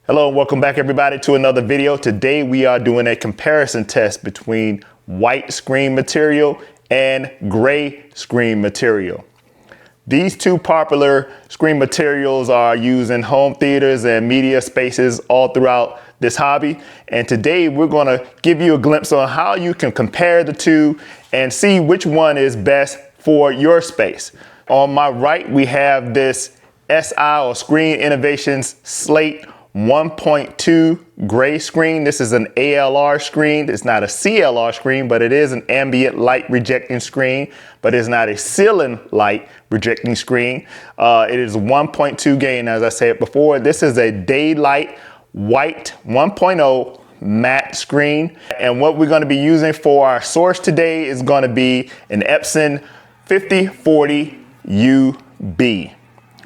Hello and welcome back everybody to another video. Today we are doing a comparison test between white screen material and gray screen material. These two popular screen materials are used in home theaters and media spaces all throughout this hobby. And today we're going to give you a glimpse on how you can compare the two and see which one is best for your space. On my right, we have this SI or Screen Innovations Slate 1.2 gray screen. This is an ALR screen. It's not a CLR screen, but it is an ambient light rejecting screen, but it's not a ceiling light rejecting screen. It is 1.2 gain, as I said before. This is a Da-Lite white 1.0 matte screen. And what we're going to be using for our source today is going to be an Epson 5040 UB.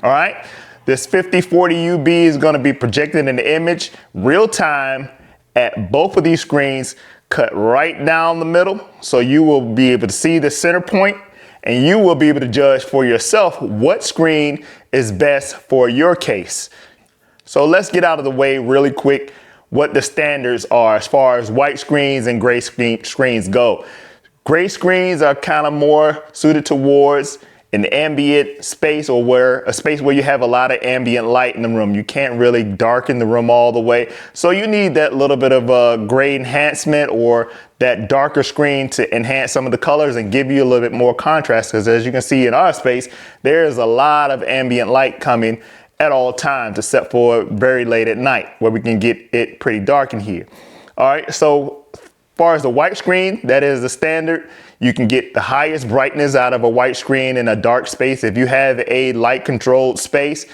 All right. This 5040 UB is going to be projected in the image real time at both of these screens, cut right down the middle. So you will be able to see the center point and you will be able to judge for yourself what screen is best for your case. So let's get out of the way really quick what the standards are as far as white screens and gray screens go. Gray screens are kind of more suited towards an ambient space or a space where you have a lot of ambient light in the room. You can't really darken the room all the way. So you need that little bit of a gray enhancement or that darker screen to enhance some of the colors and give you a little bit more contrast. Because as you can see in our space, there's a lot of ambient light coming at all times, except for very late at night where we can get it pretty dark in here. All right, so as far as the white screen, that is the standard. You can get the highest brightness out of a white screen in a dark space. If you have a light controlled space,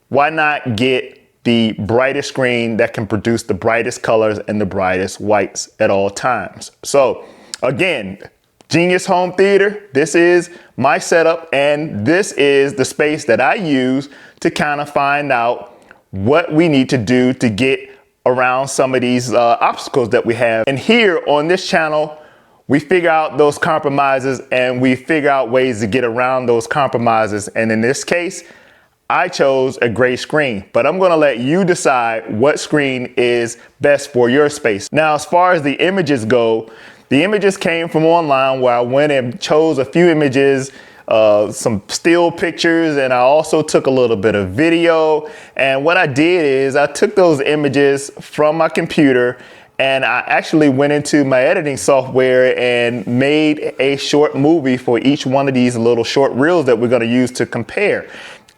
why not get the brightest screen that can produce the brightest colors and the brightest whites at all times? So again, Genius Home Theater, this is my setup and this is the space that I use to kind of find out what we need to do to get around some of these obstacles that we have. And here on this channel, we figure out those compromises and we figure out ways to get around those compromises. And in this case, I chose a gray screen, but I'm gonna let you decide what screen is best for your space. Now, as far as the images go, the images came from online where I went and chose a few images, some still pictures, and I also took a little bit of video. And what I did is I took those images from my computer and I actually went into my editing software and made a short movie for each one of these little short reels that we're going to use to compare.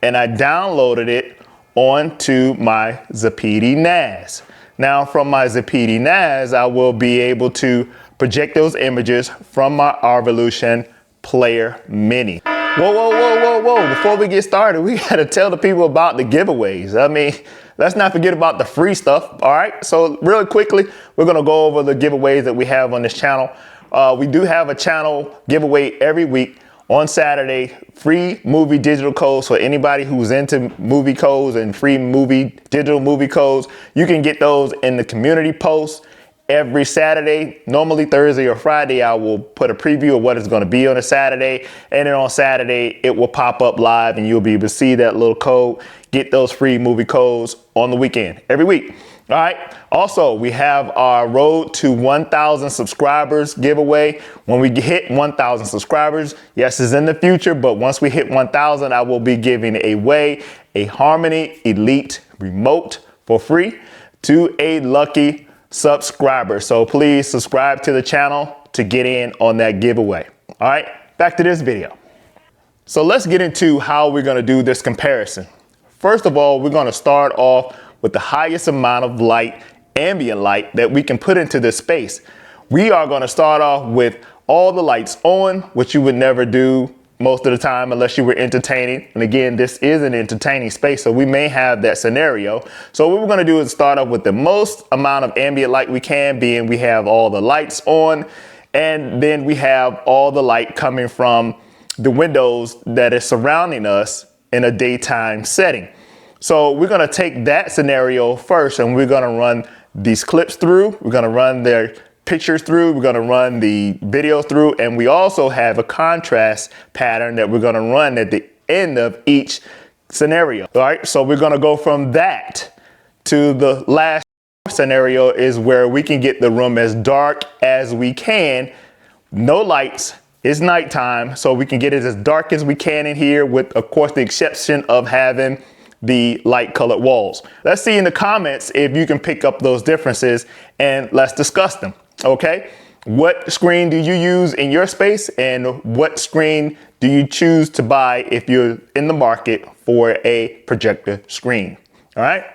And I downloaded it onto my Zapiti NAS. Now from my Zapiti NAS, I will be able to project those images from my Arvolution Player Mini. Whoa, whoa, whoa, whoa, whoa. Before we get started, we got to tell the people about the giveaways. I mean, let's not forget about the free stuff. All right. So really quickly, we're going to go over the giveaways that we have on this channel. We do have a channel giveaway every week on Saturday, free movie digital codes for anybody who's into movie codes and free digital movie codes. You can get those in the community post every Saturday. Normally Thursday or Friday, I will put a preview of what it's going to be on a Saturday. And then on Saturday, it will pop up live and you'll be able to see that little code, get those free movie codes on the weekend, every week. All right. Also, we have our Road to 1,000 subscribers giveaway. When we hit 1,000 subscribers, yes, it's in the future, but once we hit 1,000, I will be giving away a Harmony Elite remote for free to a lucky subscriber. So please subscribe to the channel to get in on that giveaway. All right, back to this video. So let's get into how we're going to do this comparison. First of all, we're going to start off with the highest amount of light, ambient light, that we can put into this space. We are going to start off with all the lights on, which you would never do most of the time unless you were entertaining. And again, this is an entertaining space, so we may have that scenario. So what we're going to do is start off with the most amount of ambient light we can, being we have all the lights on, and then we have all the light coming from the windows that is surrounding us in a daytime setting. So we're going to take that scenario first and we're going to run these clips through. We're going to run their pictures through. We're going to run the video through. And we also have a contrast pattern that we're going to run at the end of each scenario. All right. So we're going to go from that to the last scenario is where we can get the room as dark as we can. No lights. It's nighttime, so we can get it as dark as we can in here, with, of course, the exception of having the light colored walls. Let's see in the comments if you can pick up those differences, and let's discuss them. Okay, what screen do you use in your space, and what screen do you choose to buy if you're in the market for a projector screen? All right.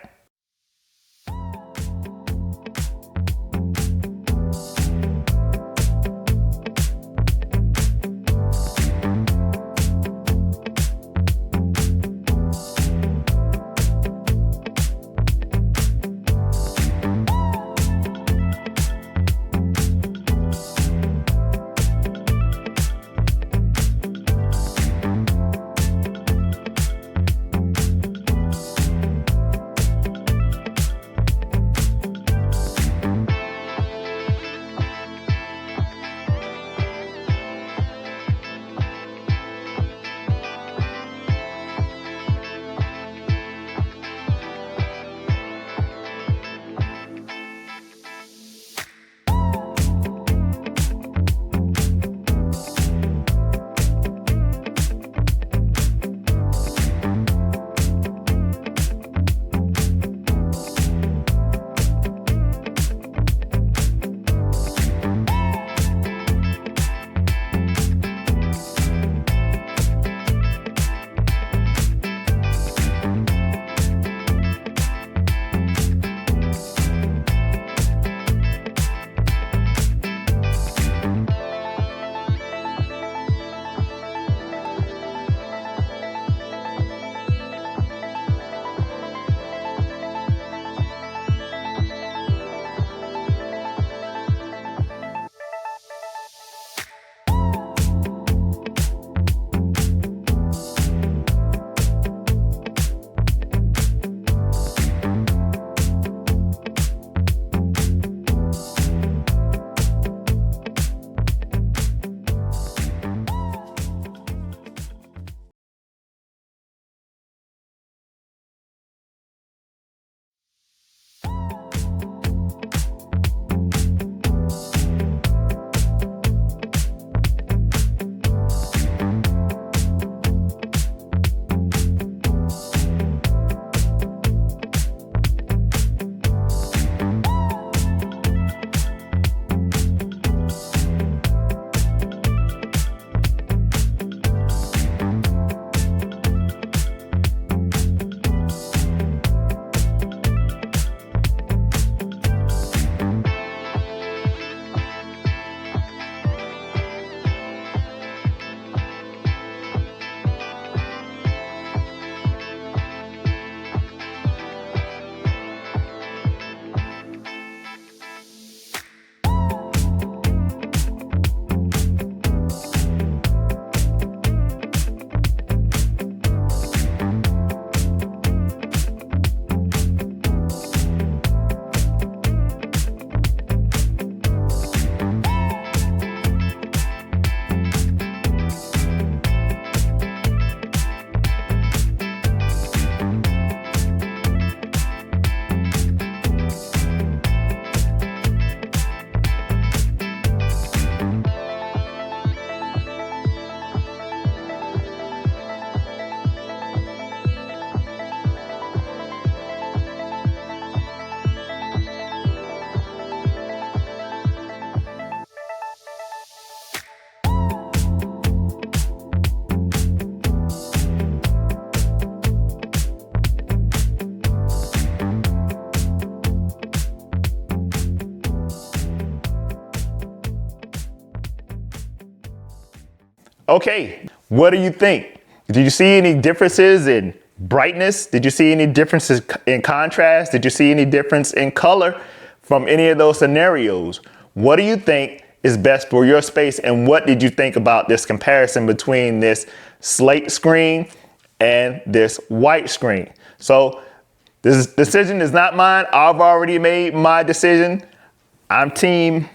Okay, what do you think? Did you see any differences in brightness? Did you see any differences in contrast? Did you see any difference in color from any of those scenarios? What do you think is best for your space, and what did you think about this comparison between this slate screen and this white screen? So this decision is not mine. I've already made my decision. I'm team,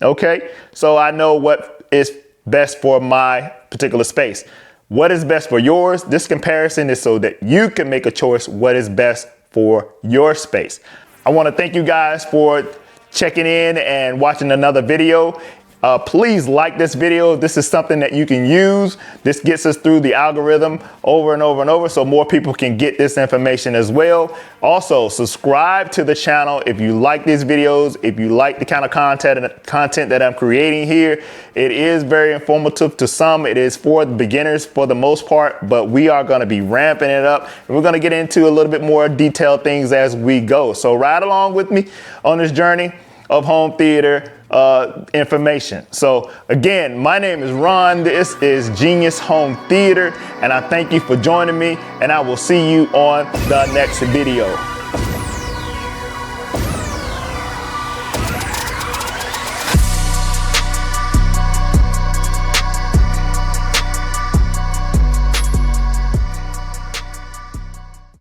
okay? So I know what is best for my particular space. What is best for yours? This comparison is so that you can make a choice what is best for your space. I want to thank you guys for checking in and watching another video. Please like this video. This is something that you can use. This gets us through the algorithm over and over and over so more people can get this information as well. Also, subscribe to the channel if you like these videos, if you like the kind of content that I'm creating here. It is very informative to some. It is for the beginners for the most part, but we are going to be ramping it up. And we're going to get into a little bit more detailed things as we go. So ride along with me on this journey of home theater information. So again, my name is Ron. This is Genius Home Theater, and I thank you for joining me, and I will see you on the next video.